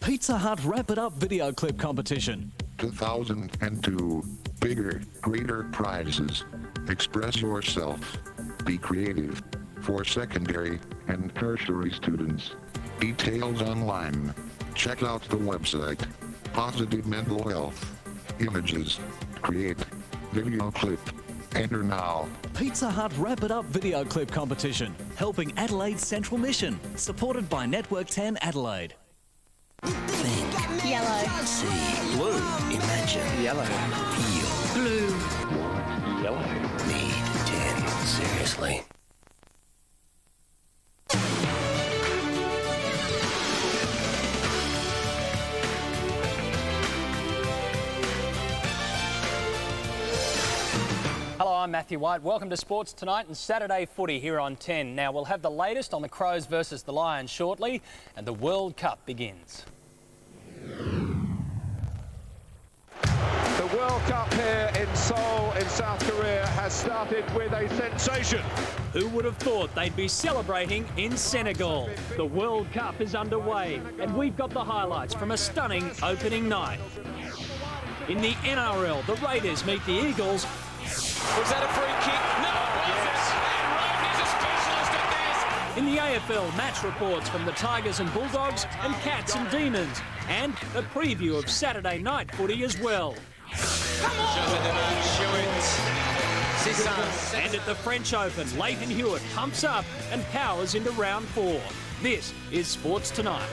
Pizza Hut Wrap It Up video clip competition. 2002. Bigger, greater prizes. Express yourself. Be creative. For secondary and tertiary students. Details online. Check out the website. Positive mental health. Images. Create. Video clip. Enter now. Pizza Hut Wrap It Up video clip competition. Helping Adelaide's Central Mission. Supported by Network 10 Adelaide. Think. Yellow. See. Blue. Imagine. Yellow. Feel. Blue. Yellow. Need 10. Seriously. Hello, I'm Matthew White. Welcome to Sports Tonight and Saturday Footy here on 10. Now, we'll have the latest on the Crows versus the Lions shortly, and the World Cup begins. The World Cup here in Seoul in South Korea has started with a sensation. Who would have thought they'd be celebrating in Senegal? The World Cup is underway, and we've got the highlights from a stunning opening night. In the NRL, the Raiders meet the Eagles. Was that a free kick? No, it wasn't. And Rodney's a specialist at this. In the AFL, match reports from the Tigers and Bulldogs and Cats and Demons, and a preview of Saturday night footy as well. Come on! And at the French Open, Leighton Hewitt pumps up and powers into round 4. This is Sports Tonight.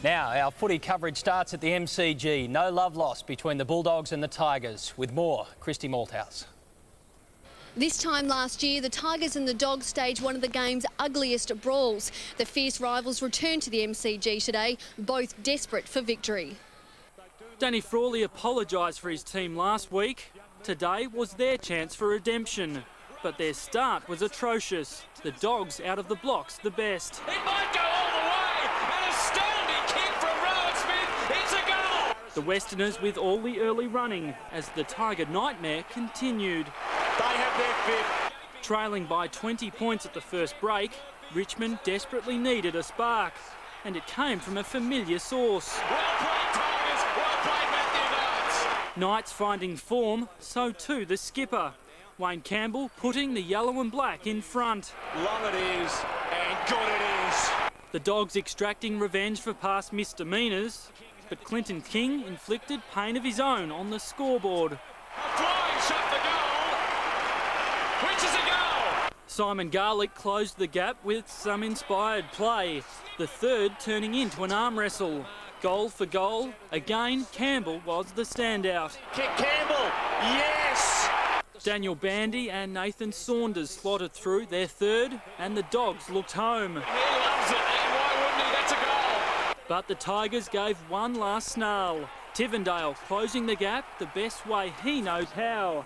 Now, our footy coverage starts at the MCG. No love lost between the Bulldogs and the Tigers. With more, Christy Malthouse. This time last year, the Tigers and the Dogs staged one of the game's ugliest brawls. The fierce rivals returned to the MCG today, both desperate for victory. Danny Frawley apologised for his team last week. Today was their chance for redemption. But their start was atrocious. The Dogs out of the blocks the best. It might go all the way. An astounding kick from Rowan Smith. It's a goal. The Westerners with all the early running as the Tiger nightmare continued. They have their fifth. Trailing by 20 points at the first break, Richmond desperately needed a spark. And it came from a familiar source. Well played, Tigers. Well played, Matthew Knights. Knights finding form, so too the skipper. Wayne Campbell putting the yellow and black in front. Long it is, and good it is. The Dogs extracting revenge for past misdemeanours, but Clinton King inflicted pain of his own on the scoreboard. A flying shot the goal, which is a goal. Simon Garlick closed the gap with some inspired play, the third turning into an arm wrestle. Goal for goal, again Campbell was the standout. Kick Campbell, yes. Daniel Bandy and Nathan Saunders slotted through their third, and the Dogs looked home. He loves it, and why wouldn't he? That's a goal. But the Tigers gave one last snarl. Tivendale closing the gap the best way he knows how.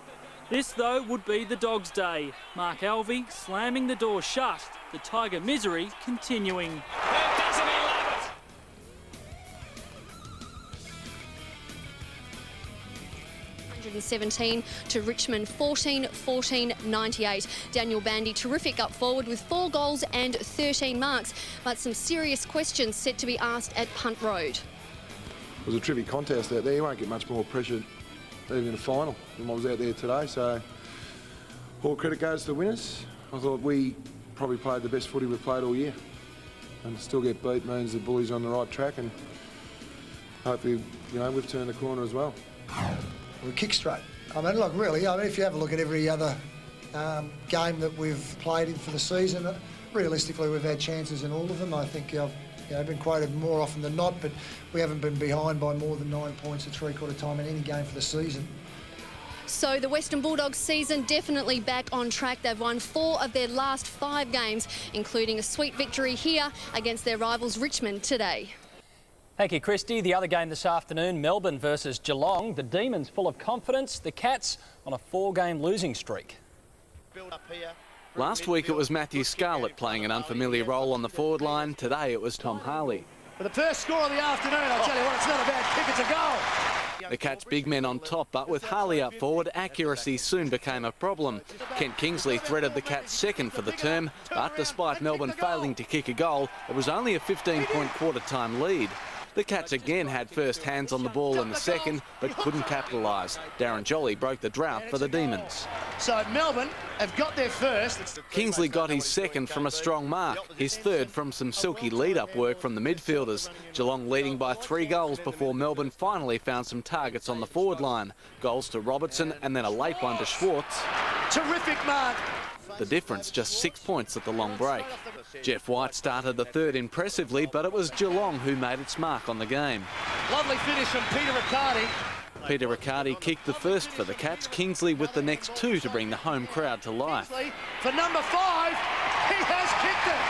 This, though, would be the Dogs' day. Mark Alvey slamming the door shut, the Tiger misery continuing. And doesn't he love it? To Richmond 14-98. Daniel Bandy terrific up forward with 4 goals and 13 marks, but some serious questions set to be asked at Punt Road. It was a tricky contest out there. You won't get much more pressure even in a final than what was out there today, so all credit goes to the winners. I thought we probably played the best footy we've played all year, and still get beat means the Bullies are on the right track, and hopefully, we've turned the corner as well. We kick straight. I mean, look, really, if you have a look at every other game that we've played in for the season, realistically, we've had chances in all of them. I think I've been quoted more often than not, but we haven't been behind by more than 9 points at three-quarter time in any game for the season. So the Western Bulldogs season definitely back on track. They've won 4 of their last 5 games, including a sweet victory here against their rivals Richmond today. Thank you, Christy. The other game this afternoon, Melbourne versus Geelong. The Demons full of confidence, the Cats on a 4-game losing streak. Last week it was Matthew Scarlett playing an unfamiliar role on the forward line. Today it was Tom Harley. For the first score of the afternoon, I'll tell you what, it's not a bad kick, it's a goal. The Cats' big men on top, but with Harley up forward, accuracy soon became a problem. Kent Kingsley threaded the Cats second for the term, but despite Melbourne failing to kick a goal, it was only a 15-point quarter-time lead. The Cats again had first hands on the ball in the second, but couldn't capitalise. Darren Jolly broke the drought for the Demons. So Melbourne have got their first. Kingsley got his second from a strong mark, his third from some silky lead-up work from the midfielders. Geelong leading by 3 goals before Melbourne finally found some targets on the forward line. Goals to Robertson and then a late one to Schwartz. Terrific mark. The difference just 6 points at the long break. Jeff White started the third impressively, but it was Geelong who made its mark on the game. Lovely finish from Peter Riccardi. Peter Riccardi kicked the first for the Cats, Kingsley with the next 2 to bring the home crowd to life. For number 5, he has kicked it.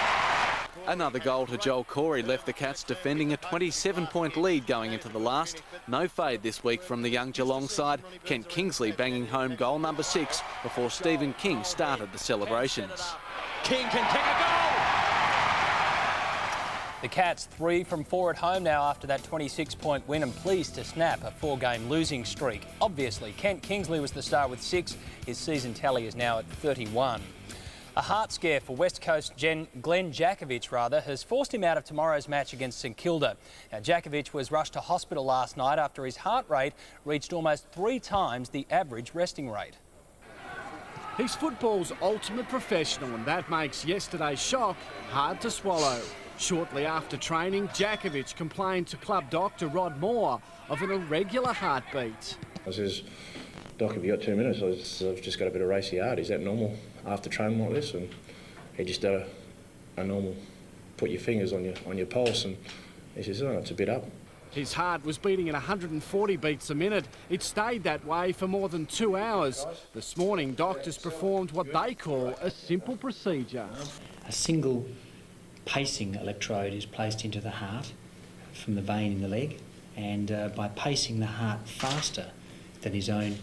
Another goal to Joel Corey left the Cats defending a 27-point lead going into the last. No fade this week from the young Geelong side. Kent Kingsley banging home goal number 6 before Stephen King started the celebrations. King can kick a goal. The Cats 3 from 4 at home now after that 26-point win and pleased to snap a 4-game losing streak. Obviously, Kent Kingsley was the star with 6. His season tally is now at 31. A heart scare for West Coast Glenn Jakovich has forced him out of tomorrow's match against St Kilda. Now, Jakovich was rushed to hospital last night after his heart rate reached almost 3 times the average resting rate. He's football's ultimate professional, and that makes yesterday's shock hard to swallow. Shortly after training, Jakovich complained to club doctor Rod Moore of an irregular heartbeat. I says, Doc, have you got 2 minutes? I've just got a bit of racy heart. Is that normal after training like this? And he just did a normal, put your fingers on your pulse, and he says, oh, it's a bit up. His heart was beating at 140 beats a minute. It stayed that way for more than 2 hours. This morning, doctors performed what they call a simple procedure. A single pacing electrode is placed into the heart from the vein in the leg, and by pacing the heart faster than his own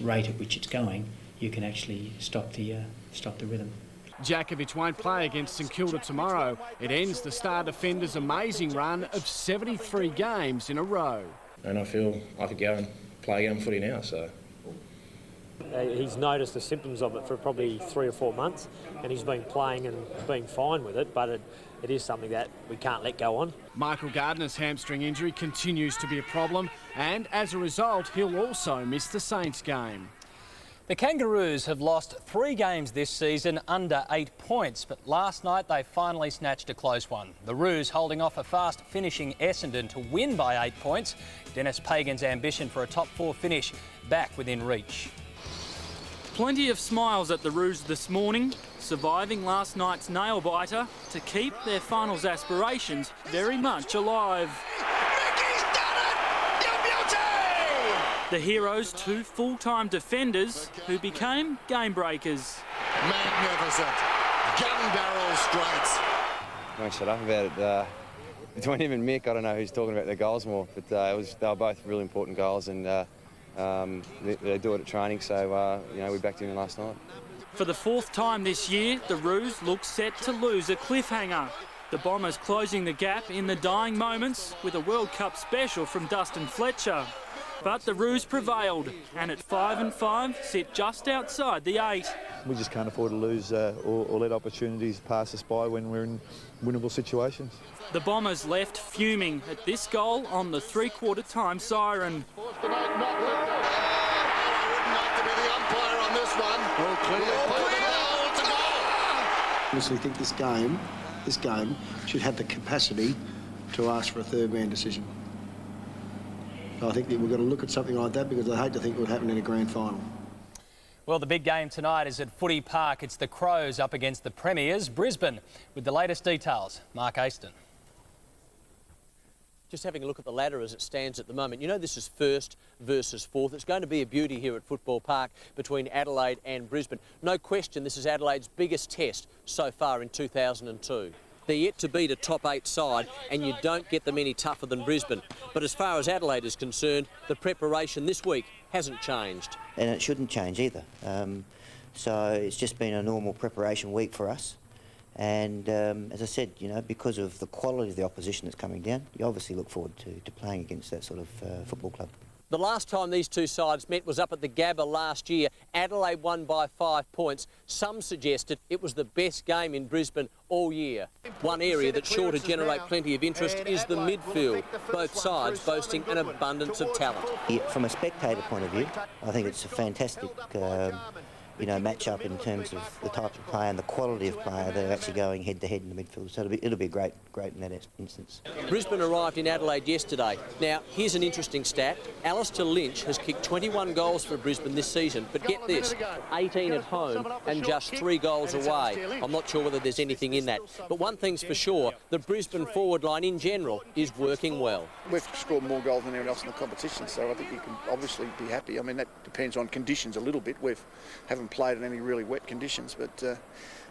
rate at which it's going, you can actually stop the rhythm. Jakovich won't play against St Kilda tomorrow. It ends the star defender's amazing run of 73 games in a row. And I feel I could go and play game footy now, so. He's noticed the symptoms of it for probably 3 or 4 months, and he's been playing and being fine with it, but it is something that we can't let go on. Michael Gardner's hamstring injury continues to be a problem, and as a result, he'll also miss the Saints game. The Kangaroos have lost 3 games this season under 8 points, but last night they finally snatched a close one. The Roos holding off a fast-finishing Essendon to win by 8 points. Dennis Pagan's ambition for a top 4 finish back within reach. Plenty of smiles at the Roos this morning, surviving last night's nail-biter to keep their finals aspirations very much alive. The Heroes, 2 full-time defenders who became game breakers. Magnificent. Gun barrel strikes. Won't shut up about it. Between him and Mick, I don't know who's talking about their goals more, but they were both really important goals, and they do it at training, so we backed him last night. For the 4th time this year, the Roos look set to lose a cliffhanger. The Bombers closing the gap in the dying moments with a World Cup special from Dustin Fletcher. But the Roos prevailed, and at 5-5 sit just outside the 8. We just can't afford to lose or let opportunities pass us by when we're in winnable situations. The Bombers left fuming at this goal on the 3/4 time siren. I honestly think this game should have the capacity to ask for a third-man decision. I think that we've got to look at something like that, because I hate to think it would happen in a grand final. Well, the big game tonight is at Footy Park. It's the Crows up against the Premiers, Brisbane. With the latest details, Mark Aston. Just having a look at the ladder as it stands at the moment. You know, this is 1st versus 4th. It's going to be a beauty here at Football Park between Adelaide and Brisbane. No question, this is Adelaide's biggest test so far in 2002. They're yet to beat a top 8 side, and you don't get them any tougher than Brisbane. But as far as Adelaide is concerned, the preparation this week hasn't changed. And it shouldn't change either. So it's just been a normal preparation week for us. And as I said, you know, because of the quality of the opposition that's coming down, you obviously look forward to playing against that sort of football club. The last time these two sides met was up at the Gabba last year. Adelaide won by 5 points. Some suggested it was the best game in Brisbane all year. One area that's sure to generate plenty of interest is the midfield, both sides boasting an abundance of talent. Yeah, from a spectator point of view, I think it's a fantastic you know, match up in terms of the type of player and the quality of player that are actually going head to head in the midfield. So it'll be great in that instance. Brisbane arrived in Adelaide yesterday. Now, here's an interesting stat. Alistair Lynch has kicked 21 goals for Brisbane this season, but get this, 18 at home and just 3 goals away. I'm not sure whether there's anything in that. But one thing's for sure, the Brisbane forward line in general is working well. We've scored more goals than anyone else in the competition, so I think you can obviously be happy. I mean, that depends on conditions a little bit. We haven't played in any really wet conditions, but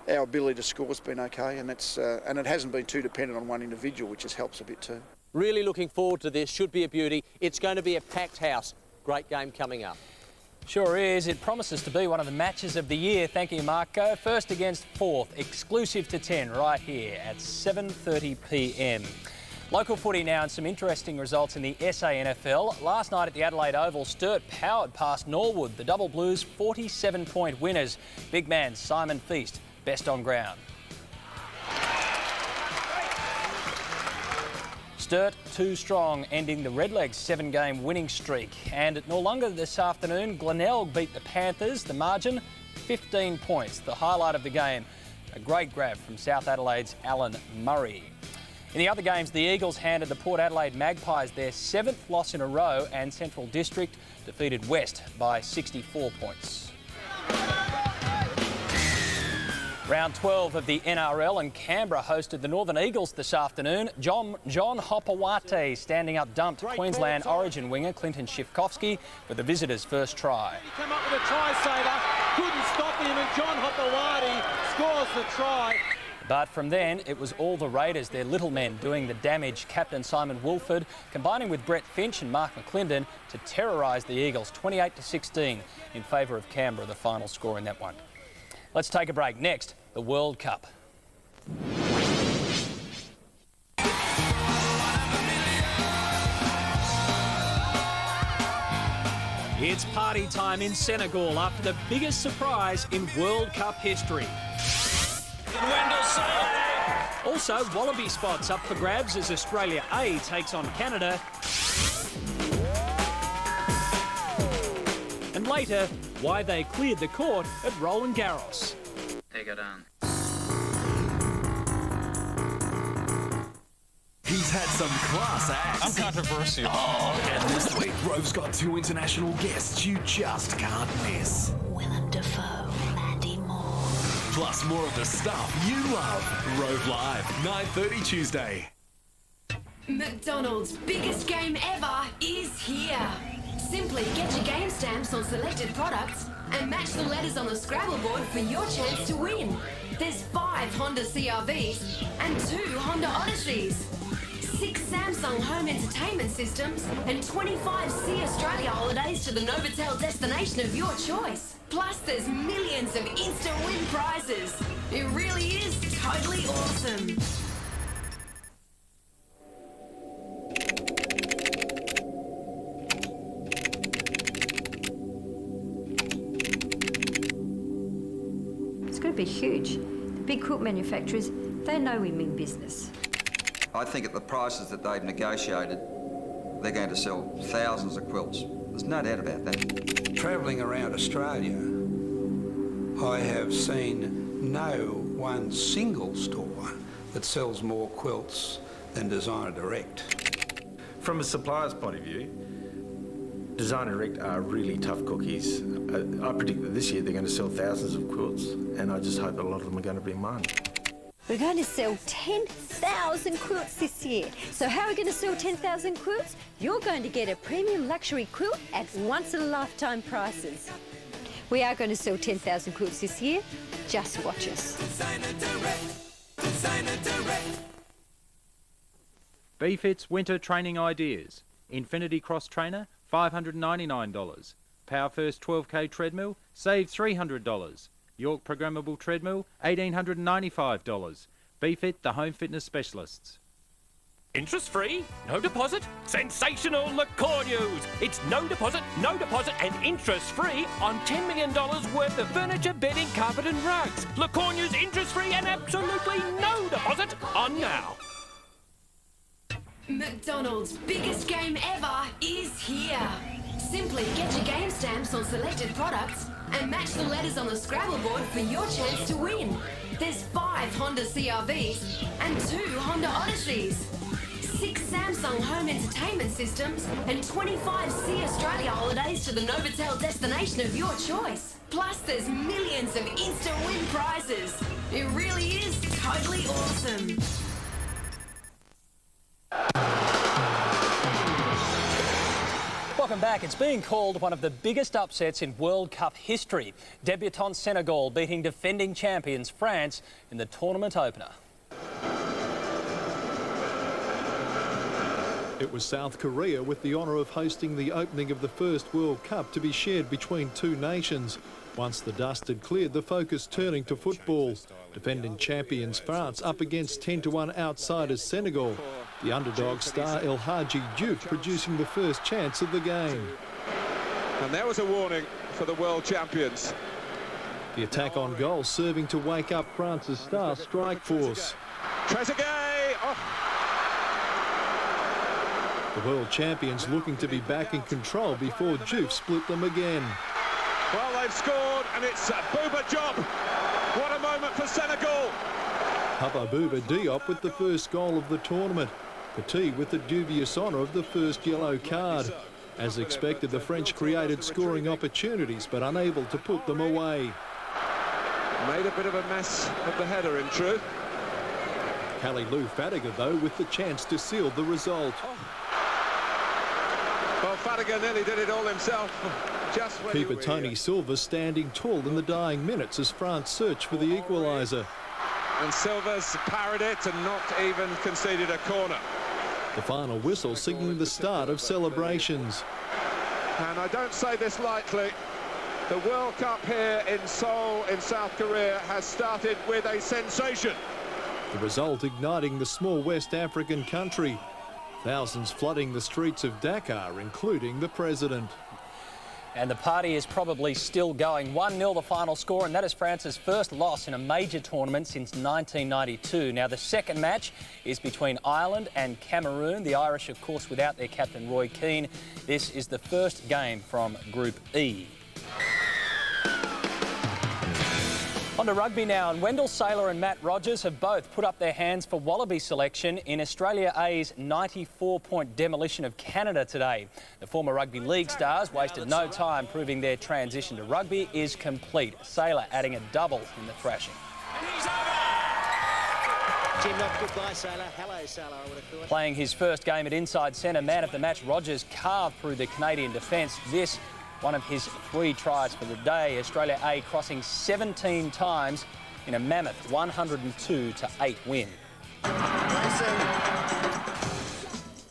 our ability to score has been okay, and it hasn't been too dependent on one individual, which just helps a bit too. Really looking forward to this. Should be a beauty. It's going to be a packed house. Great game coming up. Sure is. It promises to be one of the matches of the year. Thank you, Marco. First against fourth, exclusive to 10 right here at 7:30 p.m. Local footy now and some interesting results in the SANFL. Last night at the Adelaide Oval, Sturt powered past Norwood. The Double Blues 47-point winners. Big man Simon Feast, best on ground. Sturt too strong, ending the Redlegs' 7-game winning streak. And at Noarlunga this afternoon, Glenelg beat the Panthers. The margin, 15 points. The highlight of the game, a great grab from South Adelaide's Alan Murray. In the other games, the Eagles handed the Port Adelaide Magpies their 7th loss in a row, and Central District defeated West by 64 points. Round 12 of the NRL, and Canberra hosted the Northern Eagles this afternoon. John Hopawate standing up dumped Queensland Origin winger Clinton Shifkovsky for the visitors' first try. He came up with a try saver, couldn't stop him, and John Hopawate scores the try. But from then, it was all the Raiders, their little men, doing the damage. Captain Simon Woolford combining with Brett Finch and Mark McClendon to terrorise the Eagles, 28-16 in favour of Canberra, the final score in that one. Let's take a break. Next, the World Cup. It's party time in Senegal after the biggest surprise in World Cup history. Also, Wallaby spots up for grabs as Australia A takes on Canada. And later, why they cleared the court at Roland Garros. Take it on. He's had some class acts. I'm controversial. Oh, and this week, Rove's got 2 international guests you just can't miss. Willem Dafoe, Mandy Moore. Plus more of the stuff you love. Rove Live, 9:30 Tuesday. McDonald's biggest game ever is here. Simply get your game stamps on selected products and match the letters on the Scrabble board for your chance to win. There's 5 Honda CR-Vs and 2 Honda Odysseys, 6 Samsung home entertainment systems, and 25 See Australia holidays to the Novotel destination of your choice. Plus, there's millions of instant win prizes. It really is totally awesome. It's going to be huge. The big quilt manufacturers, they know we mean business. I think at the prices that they've negotiated, they're going to sell thousands of quilts. There's no doubt about that. Travelling around Australia, I have seen no one single store that sells more quilts than Designer Direct. From a supplier's point of view, Designer Direct are really tough cookies. I predict that this year they're going to sell thousands of quilts, and I just hope that a lot of them are going to be mine. We're going to sell 10,000 quilts this year. So how are we going to sell 10,000 quilts? You're going to get a premium luxury quilt at once-in-a-lifetime prices. We are going to sell 10,000 quilts this year. Just watch us. BFIT's Winter Training Ideas. Infinity Cross Trainer, $599. Power First 12K Treadmill, save $300. York programmable treadmill, $1,895. BeFit, the home fitness specialists. Interest-free? No deposit? Sensational Lacour news! It's no deposit, and interest-free on $10 million worth of furniture, bedding, carpet and rugs. Lacour news interest-free and absolutely no deposit on now. McDonald's biggest game ever is here. Simply get your game stamps on selected products and match the letters on the Scrabble board for your chance to win. There's 5 Honda CR-Vs and 2 Honda Odysseys, 6 Samsung home entertainment systems and 25 See Australia holidays to the Novotel destination of your choice. Plus there's millions of instant win prizes. It really is totally awesome. Welcome back. It's being called one of the biggest upsets in World Cup history. Debutant Senegal beating defending champions France in the tournament opener. It was South Korea with the honour of hosting the opening of the first World Cup to be shared between two nations. Once the dust had cleared, the focus turning to football. Defending champions France up against 10-1 outsiders Senegal. The underdog star El Hadji Diouf producing the first chance of the game. And there was a warning for the world champions. The attack on goal serving to wake up France's star strike force. Trezeguet! Oh. The world champions looking to be back in control before Diouf split them again. Well, they've scored, and it's Bouba Diop. What a moment for Senegal. Papa Bouba Diop with the first goal of the tournament. Petit with the dubious honour of the first yellow card. As expected, the French created scoring opportunities, but unable to put them away. Made a bit of a mess of the header, in truth. Kalilou Fadiga, though, with the chance to seal the result. Well, Fadiga nearly did it all himself. Just when Keeper Tony Silva standing tall in the dying minutes as France search for the equaliser. And Silva's parried it and not even conceded a corner. The final whistle signaling the start of celebrations. And I don't say this lightly. The World Cup here in Seoul in South Korea has started with a sensation. The result igniting the small West African country. Thousands flooding the streets of Dakar, including the president. And the party is probably still going. 1-0 the final score, and that is France's first loss in a major tournament since 1992. Now, the second match is between Ireland and Cameroon. The Irish, of course, without their captain Roy Keane. This is the first game from Group E. On to rugby now, and Wendell Saylor and Matt Rogers have both put up their hands for Wallaby selection in Australia A's 94-point demolition of Canada today. The former rugby league stars wasted no time proving their transition to rugby is complete. Saylor adding a double in the thrashing. Jim, not goodbye, Saylor. Hello, Saylor, I would have thought. Playing his first game at inside centre, man of the match, Rogers carved through the Canadian defence. This one of his 3 tries for the day. Australia A crossing 17 times in a mammoth 102-8 win.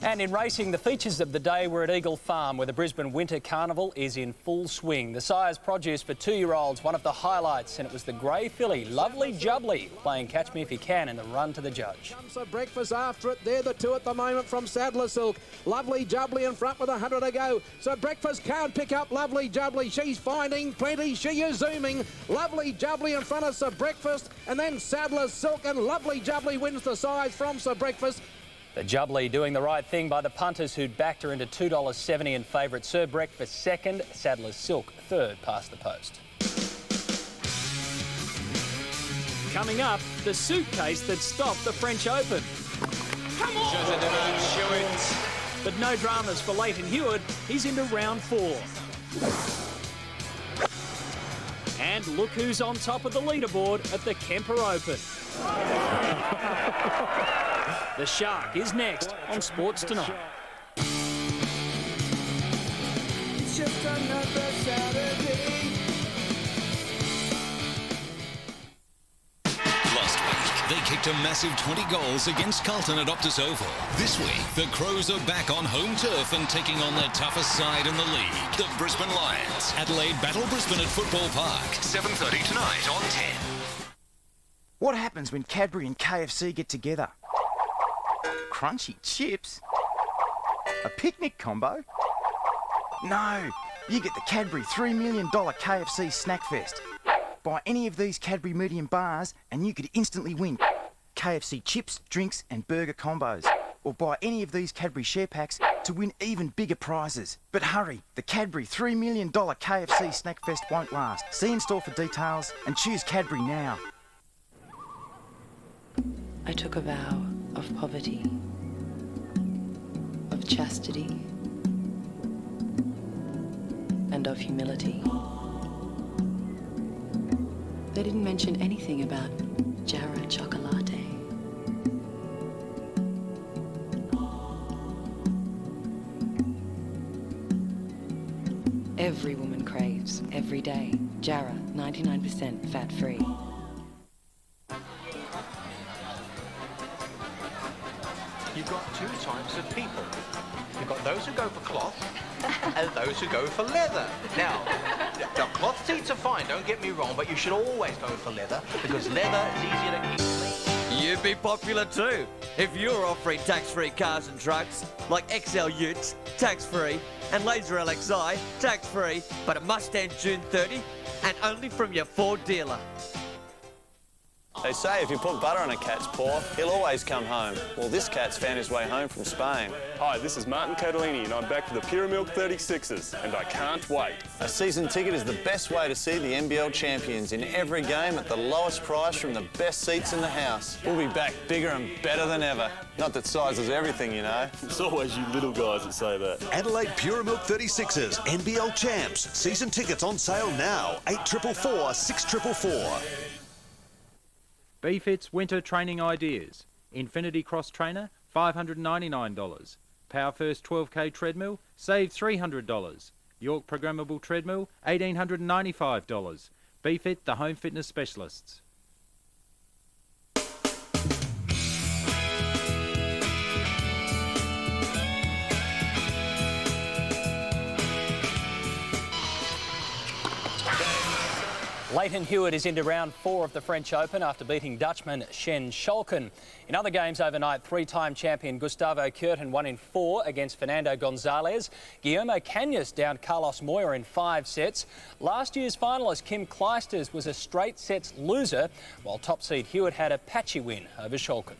And in racing, the features of the day were at Eagle Farm, where the Brisbane Winter Carnival is in full swing. The sire's produce for 2-year-olds, one of the highlights, and it was the grey filly, Lovely Jubbly, playing Catch Me If You Can in the run to the judge. Comes a breakfast after it. They're the two at the moment from Sadler Silk. Lovely Jubbly in front with 100 to go. So breakfast can't pick up Lovely Jubbly. She's finding plenty. She is zooming. Lovely Jubbly in front of Sir Breakfast, and then Sadler Silk, and Lovely Jubbly wins the size from Sir Breakfast. The Jubbly doing the right thing by the punters who'd backed her into $2.70 in favourite. Sir Breakfast second, Sadler's Silk third past the post. Coming up, the suitcase that stopped the French Open. Come on! But no dramas for Leighton Hewitt. He's into round 4. And look who's on top of the leaderboard at the Kemper Open. The Shark is next on Sports Tonight. It's just another Saturday. Last week, They kicked a massive 20 goals against Carlton at Optus Oval. This week, the Crows are back on home turf and taking on their toughest side in the league, the Brisbane Lions. Adelaide battle Brisbane at Football Park, 7:30 tonight on 10. What happens when Cadbury and KFC get together? Crunchy chips? A picnic combo? No, you get the Cadbury $3 million KFC Snack Fest. Buy any of these Cadbury medium bars and you could instantly win KFC chips, drinks and burger combos. Or buy any of these Cadbury share packs to win even bigger prizes. But hurry, the Cadbury $3 million KFC Snack Fest won't last. See in store for details and choose Cadbury now. I took a vow of poverty, of chastity, and of humility. They didn't mention anything about Jarrah Chocolate. Every woman craves, every day. Jarrah, 99% fat-free. You've got two types of people. You've got those who go for cloth and those who go for leather. Now, cloth seats are fine, don't get me wrong, but you should always go for leather because leather is easier to keep clean. You'd be popular too if you were offering tax-free cars and trucks like XL Utes, tax-free, and Laser LXI, tax-free, but it must end June 30 and only from your Ford dealer. They say if you put butter on a cat's paw, he'll always come home. Well, this cat's found his way home from Spain. Hi, this is Martin Catalini and I'm back for the Pure Milk 36ers and I can't wait. A season ticket is the best way to see the NBL champions in every game at the lowest price from the best seats in the house. We'll be back bigger and better than ever. Not that size is everything, you know. It's always you little guys that say that. Adelaide Pure Milk 36ers, NBL champs. Season tickets on sale now. 8444 6444. BFIT's Winter Training Ideas. Infinity Cross Trainer, $599. Power First 12K Treadmill, save $300. York Programmable Treadmill, $1,895. BFIT, the home fitness specialists. Leighton Hewitt is into round 4 of the French Open after beating Dutchman Shen Schalken. In other games overnight, three-time champion Gustavo Kuerten won in 4 against Fernando Gonzalez. Guillermo Cañas downed Carlos Moya in 5 sets. Last year's finalist Kim Clijsters was a straight sets loser, while top seed Hewitt had a patchy win over Schalken.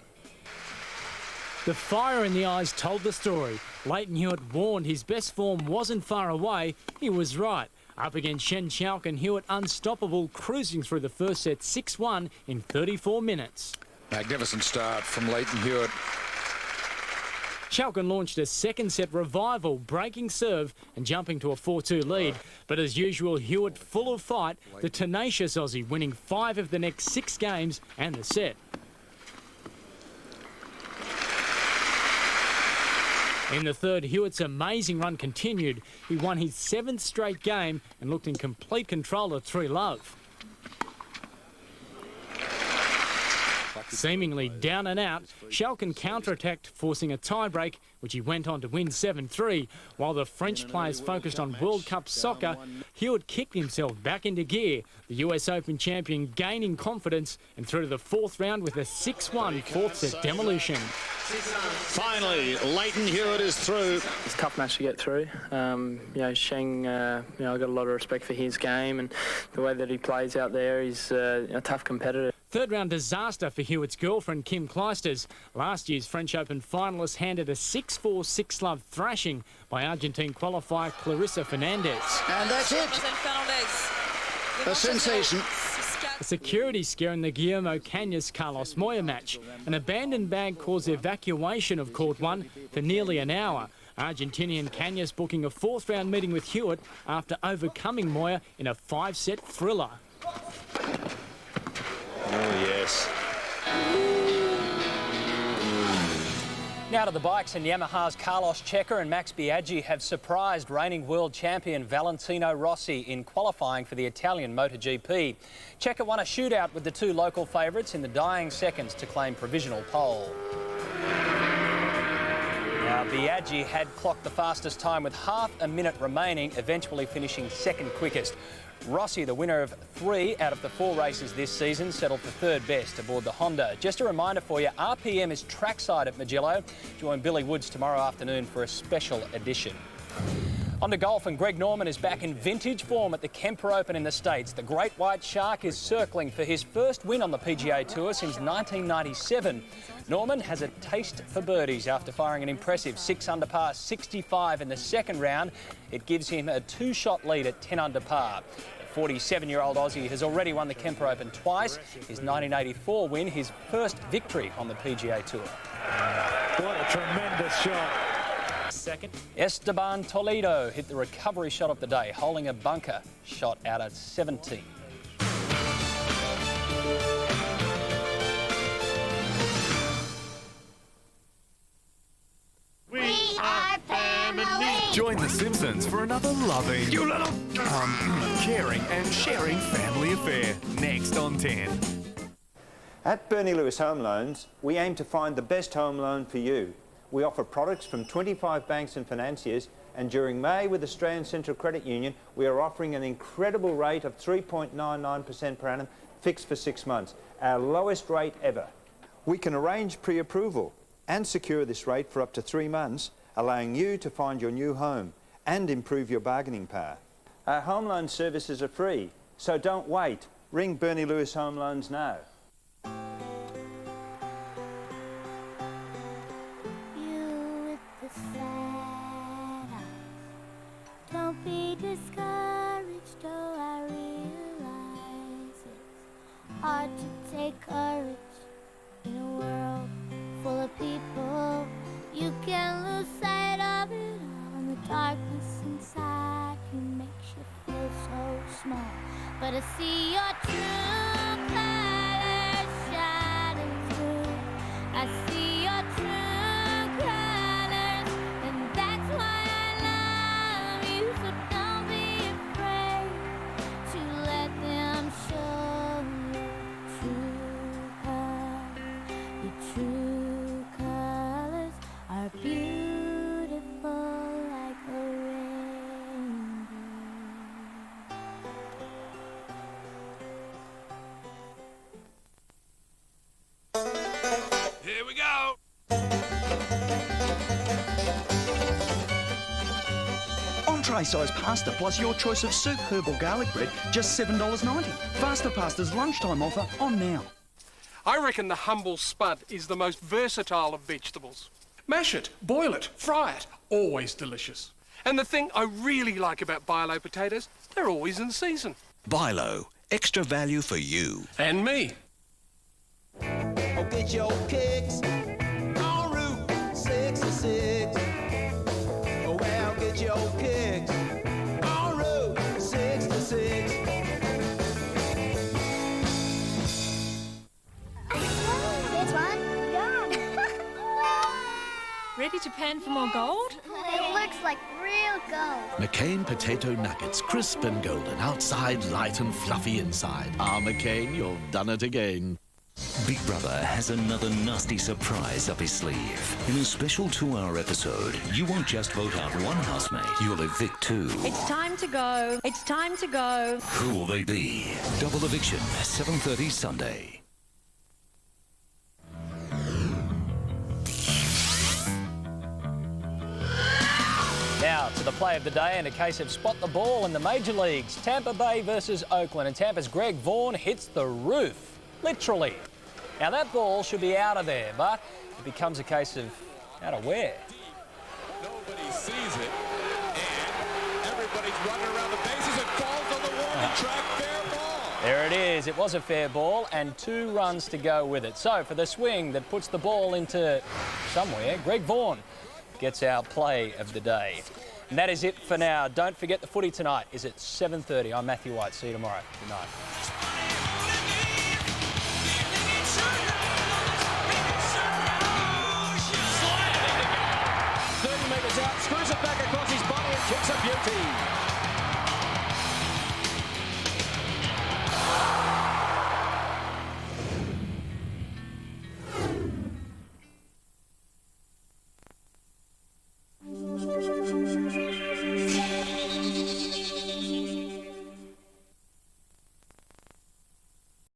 The fire in the eyes told the story. Leighton Hewitt warned his best form wasn't far away. He was right. Up against Shen Schalken, Hewitt unstoppable, cruising through the first set 6-1 in 34 minutes. Magnificent start from Leighton Hewitt. Schalken launched a second set revival, breaking serve and jumping to a 4-2 lead. But as usual, Hewitt full of fight, the tenacious Aussie winning 5 of the next 6 games and the set. In the third, Hewitt's amazing run continued. He won his 7th straight game and looked in complete control at 3-love. Seemingly down and out, Schalken counter-attacked, forcing a tie-break, which he went on to win 7-3. While the French players focused on World Cup soccer, Hewitt kicked himself back into gear. The US Open champion gaining confidence and through to the 4th round with a 6-1 4th set demolition. Finally, Leighton Hewitt is through. It's a tough match to get through. Sheng, I've got a lot of respect for his game and the way that he plays out there. He's a tough competitor. Third round disaster for Hewitt's girlfriend, Kim Clijsters. Last year's French Open finalist handed a 6-4, 6-love thrashing by Argentine qualifier Clarissa Fernandez. And that's it. A sensation. A security scare in the Guillermo Cañas-Carlos Moya match. An abandoned bag caused evacuation of Court 1 for nearly an hour. Argentinian Cañas booking a 4th round meeting with Hewitt after overcoming Moya in a 5-set thriller. Oh, yes. Now to the bikes, and Yamaha's Carlos Checa and Max Biaggi have surprised reigning world champion Valentino Rossi in qualifying for the Italian MotoGP. Checa won a shootout with the two local favourites in the dying seconds to claim provisional pole. Now, Biaggi had clocked the fastest time with half a minute remaining, eventually finishing second quickest. Rossi, the winner of 3 out of the 4 races this season, settled for third best aboard the Honda. Just a reminder for you, RPM is trackside at Mugello. Join Billy Woods tomorrow afternoon for a special edition. On to golf, and Greg Norman is back in vintage form at the Kemper Open in the States. The Great White Shark is circling for his first win on the PGA Tour since 1997. Norman has a taste for birdies after firing an impressive 6 under par 65 in the second round. It gives him a 2-shot lead at 10 under par. The 47-year-old Aussie has already won the Kemper Open twice. His 1984 win, his first victory on the PGA Tour. What a tremendous shot. Second, Esteban Toledo hit the recovery shot of the day, holding a bunker shot out at 17. We are family. Join the Simpsons for another loving, caring and sharing family affair. Next on 10. At Bernie Lewis Home Loans, we aim to find the best home loan for you. We offer products from 25 banks and financiers, and during May with Australian Central Credit Union, we are offering an incredible rate of 3.99% per annum, fixed for 6 months, our lowest rate ever. We can arrange pre-approval and secure this rate for up to 3 months, allowing you to find your new home and improve your bargaining power. Our home loan services are free, so don't wait. Ring Bernie Lewis Home Loans now. Don't be discouraged, though I realize it's hard to take courage in a world full of people. You can lose sight of it all, and the darkness inside you makes you feel so small. But I see your true colors shining through. I see your true colors, and that's why I love you. So don't be afraid to let them show your true colors. Your true colors are beautiful like a rainbow. Here we go. Entree-size pasta plus your choice of soup, herb or garlic bread, just $7.90. Faster Pasta's lunchtime offer on now. I reckon the humble spud is the most versatile of vegetables. Mash it, boil it, fry it, always delicious. And the thing I really like about Bilo potatoes, they're always in season. Bilo, extra value for you. And me. Oh, get your kicks on Route 66. Oh, well, get your kicks on Route 66. There's one. Ready to pan for more gold? It looks like real gold. McCain potato nuggets, crisp and golden, outside light and fluffy inside. Ah, McCain, you've done it again. Big Brother has another nasty surprise up his sleeve. In a special 2-hour episode, you won't just vote out one housemate, you'll evict 2. It's time to go. It's time to go. Who will they be? Double Eviction, 7:30 Sunday. Now to the play of the day and a case of spot the ball in the major leagues. Tampa Bay versus Oakland, and Tampa's Greg Vaughn hits the roof, literally. Now that ball should be out of there, but it becomes a case of out of where. Nobody sees it, and everybody's running around the bases. It falls on the warning track. Fair ball. There it is. It was a fair ball and 2 runs to go with it. So for the swing that puts the ball into somewhere, Greg Vaughn gets our play of the day. And that is it for now. Don't forget the footy tonight is at 7:30. I'm Matthew White. See you tomorrow. Good night. Slide it screws it back across his body and kicks a beauty.